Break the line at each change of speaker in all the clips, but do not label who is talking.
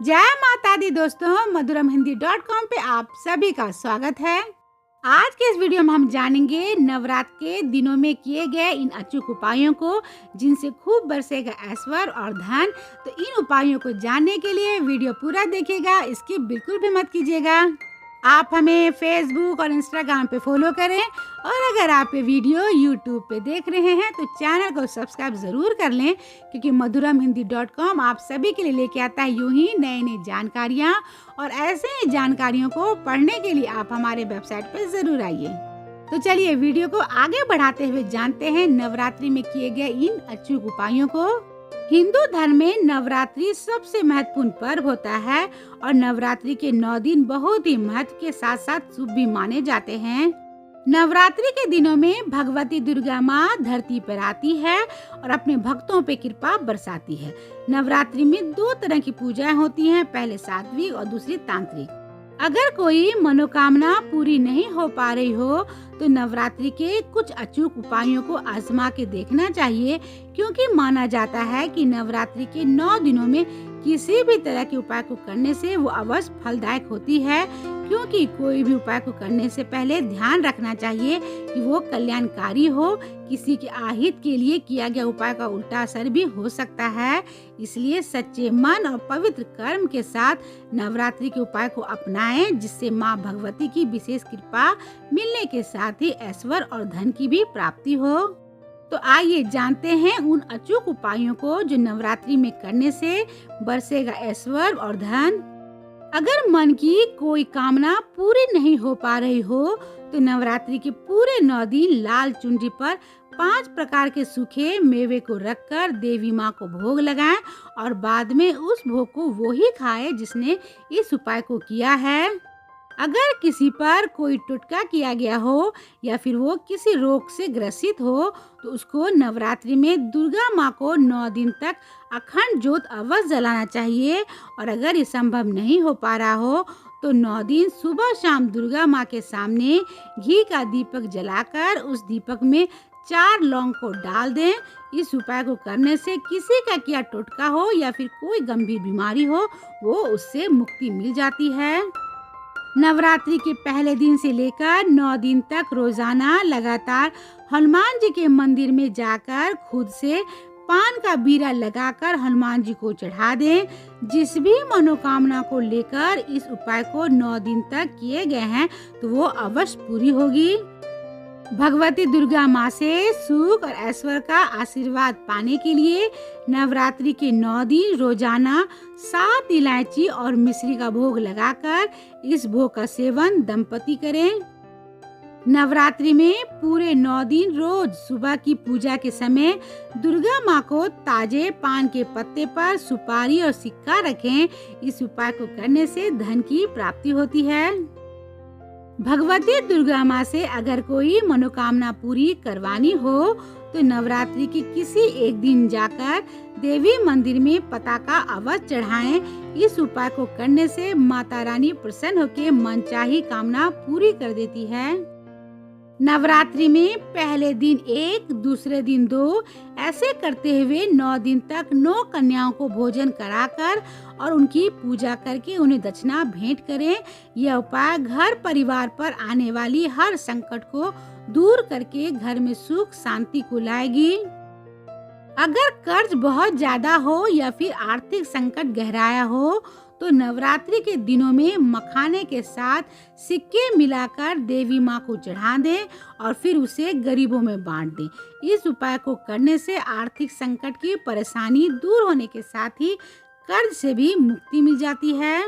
जय माता दी दोस्तों, madhuramhindi.com पे आप सभी का स्वागत है। आज के इस वीडियो में हम जानेंगे नवरात्र के दिनों में किए गए इन अचूक उपायों को, जिनसे खूब बरसेगा ऐश्वर्य और धन। तो इन उपायों को जानने के लिए वीडियो पूरा देखिएगा, इसकी बिल्कुल भी मत कीजिएगा। आप हमें फेसबुक और इंस्टाग्राम पे फॉलो करें, और अगर आप ये वीडियो यूट्यूब पे देख रहे हैं तो चैनल को सब्सक्राइब ज़रूर कर लें, क्योंकि madhuramhindi.com आप सभी के लिए लेके आता है यूं ही नई नई जानकारियाँ। और ऐसे ही जानकारियों को पढ़ने के लिए आप हमारे वेबसाइट पर ज़रूर आइए। तो चलिए वीडियो को आगे बढ़ाते हुए जानते हैं नवरात्रि में किए गए इन अचूक उपायों को। हिंदू धर्म में नवरात्रि सबसे महत्वपूर्ण पर्व होता है, और नवरात्रि के 9 दिन बहुत ही महत्व के साथ साथ शुभ भी माने जाते हैं। नवरात्रि के दिनों में भगवती दुर्गा माँ धरती पर आती है और अपने भक्तों पे कृपा बरसाती है। नवरात्रि में 2 तरह की पूजाएं होती हैं, पहले सात्विक और दूसरी तांत्रिक। अगर कोई मनोकामना पूरी नहीं हो पा रही हो तो नवरात्रि के कुछ अचूक उपायों को आजमा के देखना चाहिए, क्योंकि माना जाता है कि नवरात्रि के 9 दिनों में किसी भी तरह के उपाय को करने से वो अवश्य फलदायक होती है। क्योंकि कोई भी उपाय को करने से पहले ध्यान रखना चाहिए कि वो कल्याणकारी हो। किसी के आहित के लिए किया गया उपाय का उल्टा असर भी हो सकता है। इसलिए सच्चे मन और पवित्र कर्म के साथ नवरात्रि के उपाय को अपनाएं, जिससे माँ भगवती की विशेष कृपा मिलने के साथ ही ऐश्वर्य और धन की भी प्राप्ति हो। तो आइए जानते हैं उन अचूक उपायों को जो नवरात्रि में करने से बरसेगा ऐश्वर्य और धन। अगर मन की कोई कामना पूरी नहीं हो पा रही हो तो नवरात्रि के पूरे 9 दिन लाल चुनरी पर 5 प्रकार के सूखे मेवे को रखकर देवी माँ को भोग लगाएं, और बाद में उस भोग को वो ही खाए जिसने इस उपाय को किया है। अगर किसी पर कोई टोटका किया गया हो या फिर वो किसी रोग से ग्रसित हो तो उसको नवरात्रि में दुर्गा माँ को 9 दिन तक अखंड ज्योत अवश्य जलाना चाहिए। और अगर ये संभव नहीं हो पा रहा हो तो 9 दिन सुबह शाम दुर्गा माँ के सामने घी का दीपक जलाकर उस दीपक में 4 लौंग को डाल दें। इस उपाय को करने से किसी का किया टोटका हो या फिर कोई गंभीर बीमारी हो, वो उससे मुक्ति मिल जाती है। नवरात्रि के पहले दिन से लेकर 9 दिन तक रोजाना लगातार हनुमान जी के मंदिर में जाकर खुद से पान का बीरा लगाकर हनुमान जी को चढ़ा दें। जिस भी मनोकामना को लेकर इस उपाय को 9 दिन तक किए गए हैं तो वो अवश्य पूरी होगी। भगवती दुर्गा माँ से सुख और ऐश्वर्य का आशीर्वाद पाने के लिए नवरात्रि के 9 दिन रोजाना 7 इलायची और मिश्री का भोग लगाकर इस भोग का सेवन दंपति करें। नवरात्रि में पूरे 9 दिन रोज सुबह की पूजा के समय दुर्गा माँ को ताजे पान के पत्ते पर सुपारी और सिक्का रखें। इस उपाय को करने से धन की प्राप्ति होती है। भगवती दुर्गा माँ से अगर कोई मनोकामना पूरी करवानी हो तो नवरात्रि के किसी एक दिन जाकर देवी मंदिर में पताका अवश्य चढ़ाएं। इस उपाय को करने से माता रानी प्रसन्न होकर मनचाही कामना पूरी कर देती है। नवरात्रि में पहले दिन 1, दूसरे दिन 2 ऐसे करते हुए 9 दिन तक 9 कन्याओं को भोजन कराकर और उनकी पूजा करके उन्हें दक्षिणा भेंट करें। यह उपाय घर परिवार पर आने वाली हर संकट को दूर करके घर में सुख शांति को लाएगी। अगर कर्ज बहुत ज्यादा हो या फिर आर्थिक संकट गहराया हो तो नवरात्रि के दिनों में मखाने के साथ सिक्के मिलाकर देवी माँ को चढ़ा दें और फिर उसे गरीबों में बांट दें। इस उपाय को करने से आर्थिक संकट की परेशानी दूर होने के साथ ही कर्ज से भी मुक्ति मिल जाती है।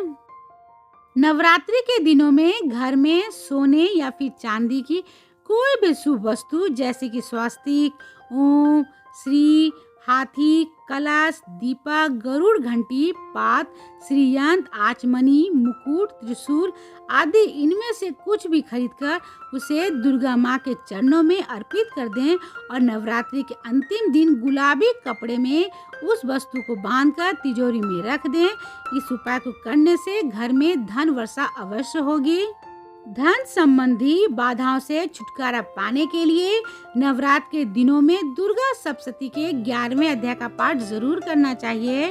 नवरात्रि के दिनों में घर में सोने या फिर चांदी की कोई भी शुभ वस्तु जैसे कि स्वास्तिक, ओम, श्री, हाथी, कलश, दीपक, गरुड़ घंटी, पात, श्रीयंत्र, आचमनी, मुकुट, त्रिशूल आदि इनमें से कुछ भी खरीदकर उसे दुर्गा माँ के चरणों में अर्पित कर दें, और नवरात्रि के अंतिम दिन गुलाबी कपड़े में उस वस्तु को बांधकर तिजोरी में रख दें। इस उपाय को करने से घर में धन वर्षा अवश्य होगी। धन संबंधी बाधाओं से छुटकारा पाने के लिए नवरात्र के दिनों में दुर्गा सप्तशती के 11वें अध्याय का पाठ जरूर करना चाहिए।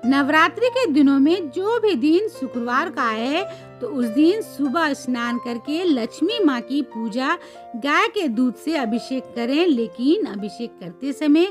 नवरात्रि के दिनों में जो भी दिन शुक्रवार का आए तो उस दिन सुबह स्नान करके लक्ष्मी माँ की पूजा गाय के दूध से अभिषेक करें, लेकिन अभिषेक करते समय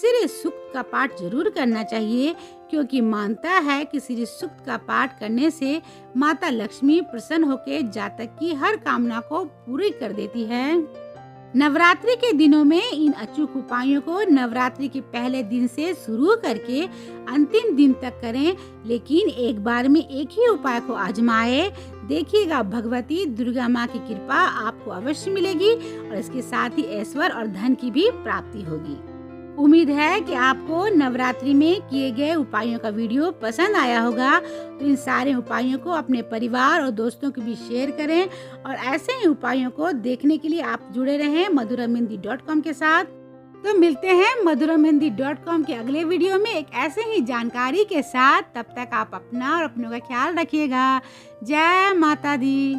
श्री सूक्त का पाठ जरूर करना चाहिए, क्योंकि मानता है कि श्री सूक्त का पाठ करने से माता लक्ष्मी प्रसन्न होकर जातक की हर कामना को पूरी कर देती है। नवरात्रि के दिनों में इन अचूक उपायों को नवरात्रि के पहले दिन से शुरू करके अंतिम दिन तक करें, लेकिन एक बार में एक ही उपाय को आजमाएं। देखिएगा भगवती दुर्गा माँ की कृपा आपको अवश्य मिलेगी और इसके साथ ही ऐश्वर्य और धन की भी प्राप्ति होगी। उम्मीद है कि आपको नवरात्रि में किए गए उपायों का वीडियो पसंद आया होगा, तो इन सारे उपायों को अपने परिवार और दोस्तों के बीच शेयर करें और ऐसे ही उपायों को देखने के लिए आप जुड़े रहें madhuramhindi.com के साथ। तो मिलते हैं madhuramhindi.com के अगले वीडियो में एक ऐसे ही जानकारी के साथ। तब तक आप अपना और अपनों का ख्याल रखिएगा। जय माता दी।